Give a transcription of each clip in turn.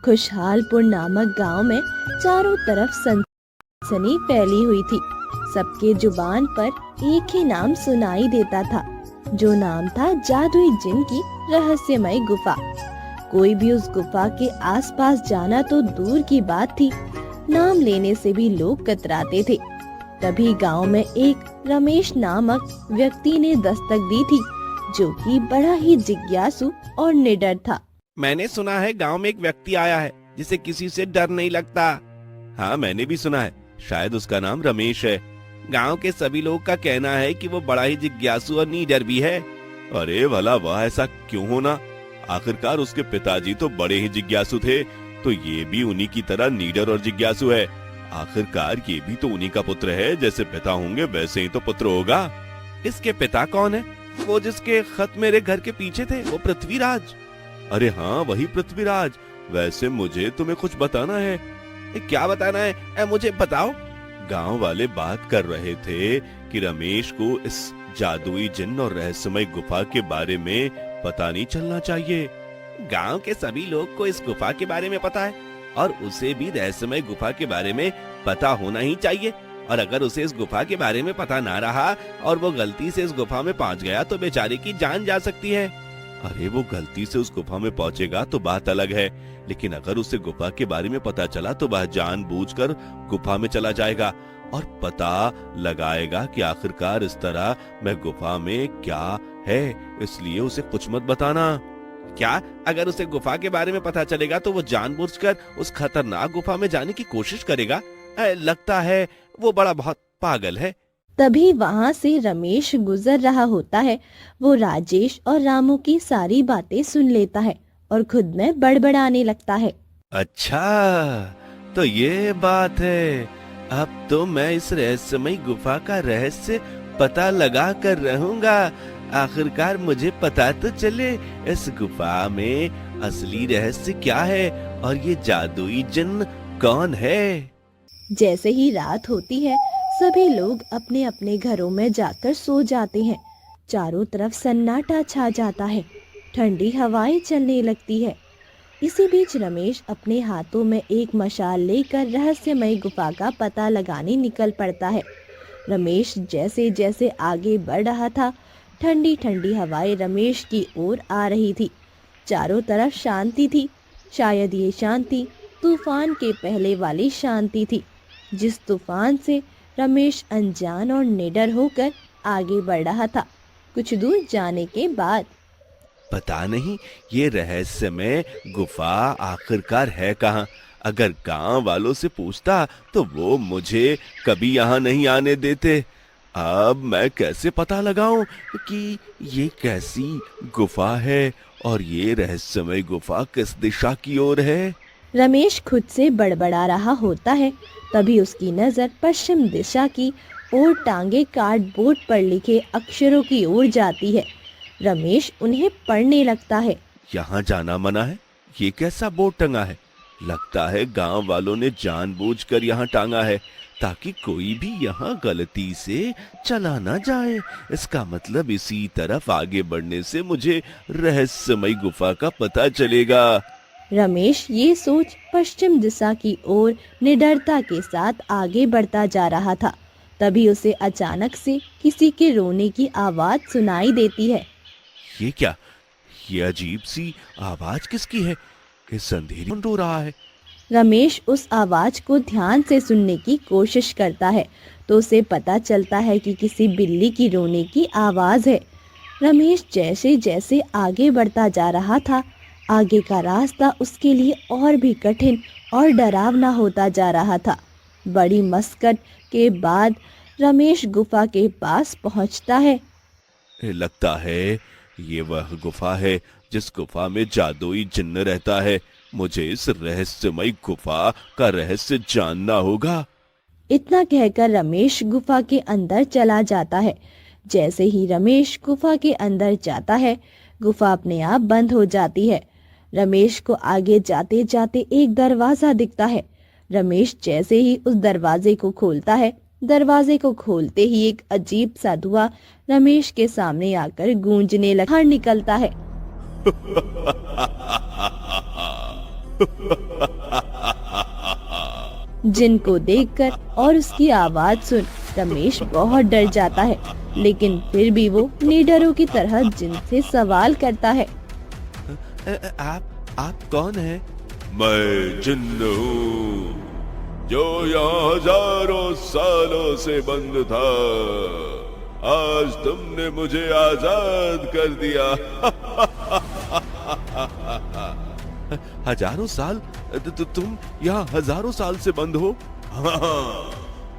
खुशहालपुर नामक गांव में चारों तरफ सनसनी फैली हुई थी। सबके जुबान पर एक ही नाम सुनाई देता था, जो नाम था जादुई जिन की रहस्यमय गुफा। कोई भी उस गुफा के आसपास जाना तो दूर की बात थी, नाम लेने से भी लोग कतराते थे। तभी गांव में एक रमेश नामक व्यक्ति ने दस्तक दी थी, जो कि बड़ा ही जिज्ञासु और निडर था। मैंने सुना है गांव में एक व्यक्ति आया है जिसे किसी से डर नहीं लगता। हाँ, मैंने भी सुना है, शायद उसका नाम रमेश है। गांव के सभी लोग का कहना है कि वो बड़ा ही जिज्ञासु और निडर भी है। अरे भला वह ऐसा क्यों होना? आखिरकार उसके पिताजी तो बड़े ही जिज्ञासु थे, तो ये भी उन्हीं की तरह निडर और जिज्ञासु है। आखिरकार ये भी तो उन्हीं का पुत्र है, जैसे पिता होंगे वैसे ही तो पुत्र होगा। इसके पिता कौन है? वो जिसके खत मेरे घर के पीछे थे, वो पृथ्वीराज। अरे हाँ, वही पृथ्वीराज। वैसे मुझे तुम्हें कुछ बताना है। क्या बताना है? मुझे बताओ। गांव वाले बात कर रहे थे कि रमेश को इस जादुई जिन्न और रहस्यमय गुफा के बारे में पता नहीं चलना चाहिए। गांव के सभी लोग को इस गुफा के बारे में पता है, और उसे भी रहस्यमय गुफा के बारे में पता होना ही चाहिए। और अगर उसे इस गुफा के बारे में पता ना रहा और वो गलती से इस गुफा में पहुंच गया तो बेचारे की जान जा सकती है। अरे वो गलती से उस गुफा में पहुंचेगा तो बात अलग है, लेकिन अगर उसे गुफा के बारे में पता चला तो वह जानबूझकर गुफा में चला जाएगा और पता लगाएगा कि आखिरकार इस तरह में गुफा में क्या है। इसलिए उसे कुछ मत बताना। क्या? अगर उसे गुफा के बारे में पता चलेगा तो वो जानबूझकर उस खतरनाक गुफा में जाने की कोशिश करेगा? लगता है वो बड़ा बहुत पागल है। तभी वहाँ से रमेश गुजर रहा होता है। वो राजेश और रामू की सारी बातें सुन लेता है और खुद में बड़बड़ाने लगता है। अच्छा, तो ये बात है। अब तो मैं इस रहस्यमय गुफा का रहस्य पता लगा कर रहूंगा। आखिरकार मुझे पता तो चले इस गुफा में असली रहस्य क्या है और ये जादुई जिन्न कौन है। जैसे ही रात होती है, सभी लोग अपने अपने घरों में जाकर सो जाते हैं। चारों तरफ सन्नाटा छा जाता है, ठंडी हवाएं चलने लगती है। इसी बीच रमेश अपने हाथों में एक मशाल लेकर रहस्यमय गुफा का पता लगाने निकल पड़ता है। रमेश जैसे जैसे आगे बढ़ रहा था, ठंडी ठंडी हवाएं रमेश की ओर आ रही थी। चारों तरफ शांति थी। शायद ये शांति तूफान के पहले वाली शांति थी, जिस तूफान से रमेश अनजान और निडर होकर आगे बढ़ रहा था। कुछ दूर जाने के बाद पता नहीं ये रहस्यमय गुफा आखिरकार है कहाँ। अगर गांव वालों से पूछता तो वो मुझे कभी यहाँ नहीं आने देते। अब मैं कैसे पता लगाऊं कि ये कैसी गुफा है और ये रहस्यमय गुफा किस दिशा की ओर है। रमेश खुद से बड़बड़ा रहा होता है। तभी उसकी नजर पश्चिम दिशा की ओर टांगे कार्डबोर्ड पर लिखे अक्षरों की ओर जाती है। रमेश उन्हें पढ़ने लगता है। यहाँ जाना मना है। ये कैसा बोर्ड टंगा है? लगता है गांव वालों ने जानबूझकर यहाँ टांगा है ताकि कोई भी यहाँ गलती से चला ना जाए। इसका मतलब इसी तरफ आगे बढ़ने से मुझे रहस्यमय गुफा का पता चलेगा। रमेश ये सोच पश्चिम दिशा की ओर निडरता के साथ आगे बढ़ता जा रहा था। तभी उसे अचानक से किसी के रोने की आवाज सुनाई देती है। ये क्या? ये अजीब सी आवाज किसकी है? इस अंधेरी में रो रहा है। रमेश उस आवाज को ध्यान से सुनने की कोशिश करता है तो उसे पता चलता है कि किसी बिल्ली की रोने की आवाज है। रमेश जैसे जैसे आगे बढ़ता जा रहा था, आगे का रास्ता उसके लिए और भी कठिन और डरावना होता जा रहा था। बड़ी मशक्कत के बाद रमेश गुफा के पास पहुंचता है। लगता है ये वह गुफा है जिस गुफा में जादुई जिन्न रहता है। मुझे इस रहस्यमय गुफा का रहस्य जानना होगा। इतना कहकर रमेश गुफा के अंदर चला जाता है। जैसे ही रमेश गुफा के अंदर जाता है, गुफा अपने आप बंद हो जाती है। रमेश को आगे जाते जाते एक दरवाजा दिखता है। रमेश जैसे ही उस दरवाजे को खोलता है, दरवाजे को खोलते ही एक अजीब सा धुआं रमेश के सामने आकर गूंजने लगा। निकलता है। जिन को देखकर और उसकी आवाज सुन रमेश बहुत डर जाता है, लेकिन फिर भी वो निडरों की तरह जिन से सवाल करता है। आप कौन हैं? मैं जिन्न हूँ जो यहाँ हजारों सालों से बंद था। आज तुमने मुझे आजाद कर दिया। हजारों साल? तुम यहाँ हजारों साल से बंद हो? हाँ,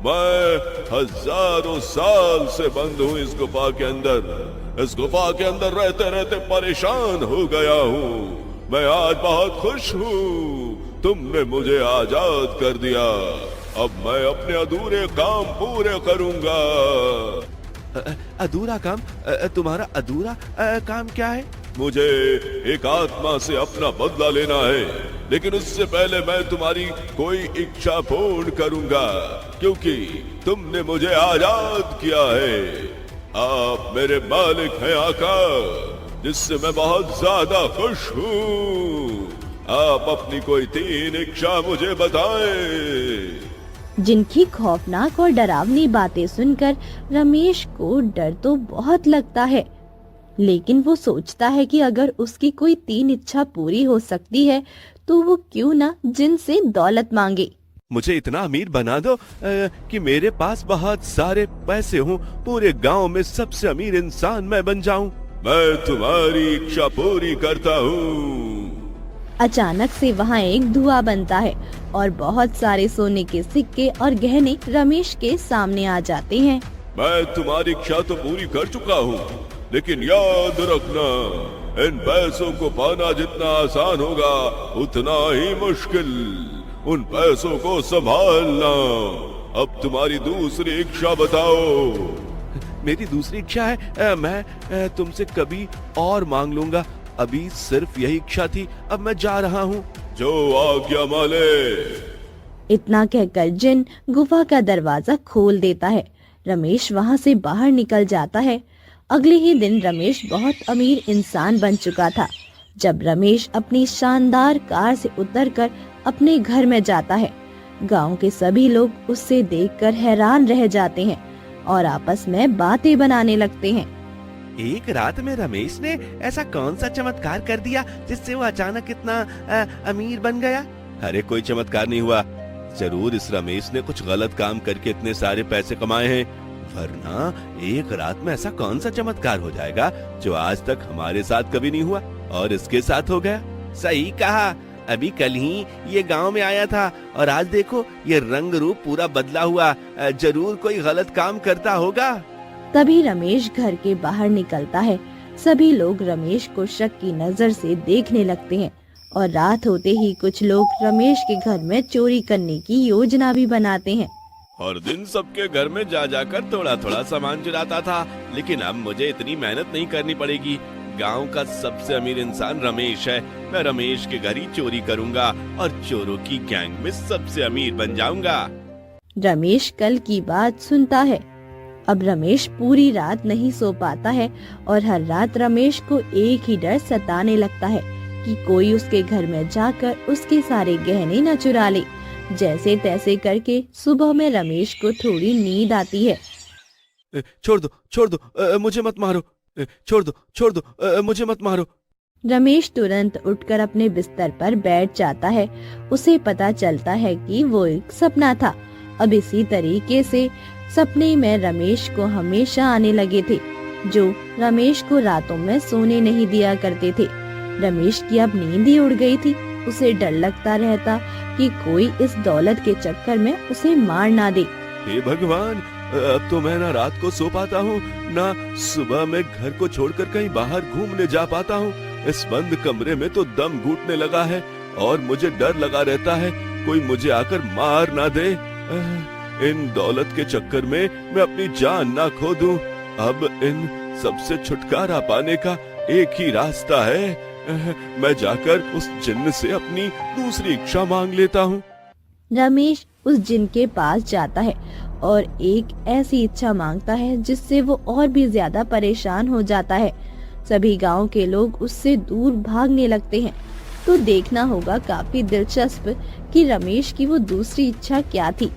मैं हजारों साल से बंद हूँ इस गुफा के अंदर। इस गुफा के अंदर रहते रहते परेशान हो गया हूँ। मैं आज बहुत खुश हूँ, तुमने मुझे आजाद कर दिया। अब मैं अपने अधूरे काम पूरे करूँगा। अधूरा काम? तुम्हारा अधूरा काम क्या है? मुझे एक आत्मा से अपना बदला लेना है, लेकिन उससे पहले मैं तुम्हारी कोई इच्छा पूर्ण करूंगा, क्योंकि तुमने मुझे आजाद किया है। आप मेरे मालिक हैं आका, जिससे मैं बहुत ज्यादा खुश हूँ। आप अपनी कोई 3 इच्छा मुझे बताएं। जिनकी खौफनाक और डरावनी बातें सुनकर रमेश को डर तो बहुत लगता है, लेकिन वो सोचता है कि अगर उसकी कोई 3 इच्छा पूरी हो सकती है तो वो क्यों ना जिन से दौलत मांगे। मुझे इतना अमीर बना दो कि मेरे पास बहुत सारे पैसे हों, पूरे गांव में सबसे अमीर इंसान मैं बन जाऊं। मैं तुम्हारी इच्छा पूरी करता हूँ। अचानक से वहाँ एक धुआं बनता है और बहुत सारे सोने के सिक्के और गहने रमेश के सामने आ जाते हैं। मैं तुम्हारी इच्छा तो पूरी कर चुका हूँ, लेकिन याद रखना, इन पैसों को पाना जितना आसान होगा उतना ही मुश्किल। उन पैसों को संभालना। अब तुम्हारी दूसरी इच्छा बताओ। मेरी दूसरी इच्छा है मैं तुमसे कभी और मांग लूंगा। अभी सिर्फ यही इच्छा थी, अब मैं जा रहा हूँ। जो आज्ञा माले। इतना कहकर जिन गुफा का दरवाजा खोल देता है। रमेश वहाँ से बाहर निकल जाता है। अगले ही दिन रमेश बहुत अमीर इंसान बन चुका था। जब रमेश अपनी शानदार कार से उतरकर अपने घर में जाता है, गांव के सभी लोग उससे देखकर हैरान रह जाते हैं और आपस में बातें बनाने लगते हैं। एक रात में रमेश ने ऐसा कौन सा चमत्कार कर दिया जिससे वो अचानक इतना अमीर बन गया? अरे कोई चमत्कार नहीं हुआ, जरूर इस रमेश ने कुछ गलत काम करके इतने सारे पैसे कमाए हैं, वरना एक रात में ऐसा कौन सा चमत्कार हो जाएगा जो आज तक हमारे साथ कभी नहीं हुआ और इसके साथ हो गया। सही कहा, अभी कल ही ये गांव में आया था और आज देखो ये रंग रूप पूरा बदला हुआ। जरूर कोई गलत काम करता होगा। तभी रमेश घर के बाहर निकलता है। सभी लोग रमेश को शक की नजर से देखने लगते हैं और रात होते ही कुछ लोग रमेश के घर में चोरी करने की योजना भी बनाते हैं। हर दिन सबके घर में जा जाकर थोड़ा थोड़ा सामान चुराता था, लेकिन अब मुझे इतनी मेहनत नहीं करनी पड़ेगी। गांव का सबसे अमीर इंसान रमेश है, मैं रमेश के घर ही चोरी करूंगा और चोरों की गैंग में सबसे अमीर बन जाऊंगा। रमेश कल की बात सुनता है। अब रमेश पूरी रात नहीं सो पाता है और हर रात रमेश को एक ही डर सताने लगता है कि कोई उसके घर में जाकर उसके सारे गहने न चुरा ले। जैसे तैसे करके सुबह में रमेश को थोड़ी नींद आती है। छोड़ दो, मुझे मत मारो। छोड़ दो, मुझे मत मारो। रमेश तुरंत उठकर अपने बिस्तर पर बैठ जाता है। उसे पता चलता है कि वो एक सपना था। अब इसी तरीके से सपने में रमेश को हमेशा आने लगे थे, जो रमेश को रातों में सोने नहीं दिया करते थे। रमेश की अब नींद ही उड़ गई थी। उसे डर लगता रहता कि कोई इस दौलत के चक्कर में उसे मार ना दे। हे भगवान, अब तो मैं ना रात को सो पाता हूँ, ना सुबह में घर को छोड़कर कहीं बाहर घूमने जा पाता हूँ। इस बंद कमरे में तो दम घुटने लगा है और मुझे डर लगा रहता है कोई मुझे आकर मार ना दे। इन दौलत के चक्कर में मैं अपनी जान ना खो दूं। अब इन सबसे छुटकारा पाने का एक ही रास्ता है, मैं जाकर उस जिन्न से अपनी दूसरी इच्छा मांग लेता हूँ। रमेश उस जिन के पास जाता है और एक ऐसी इच्छा मांगता है जिससे वो और भी ज्यादा परेशान हो जाता है। सभी गांव के लोग उससे दूर भागने लगते हैं। तो देखना होगा काफी दिलचस्प कि रमेश की वो दूसरी इच्छा क्या थी।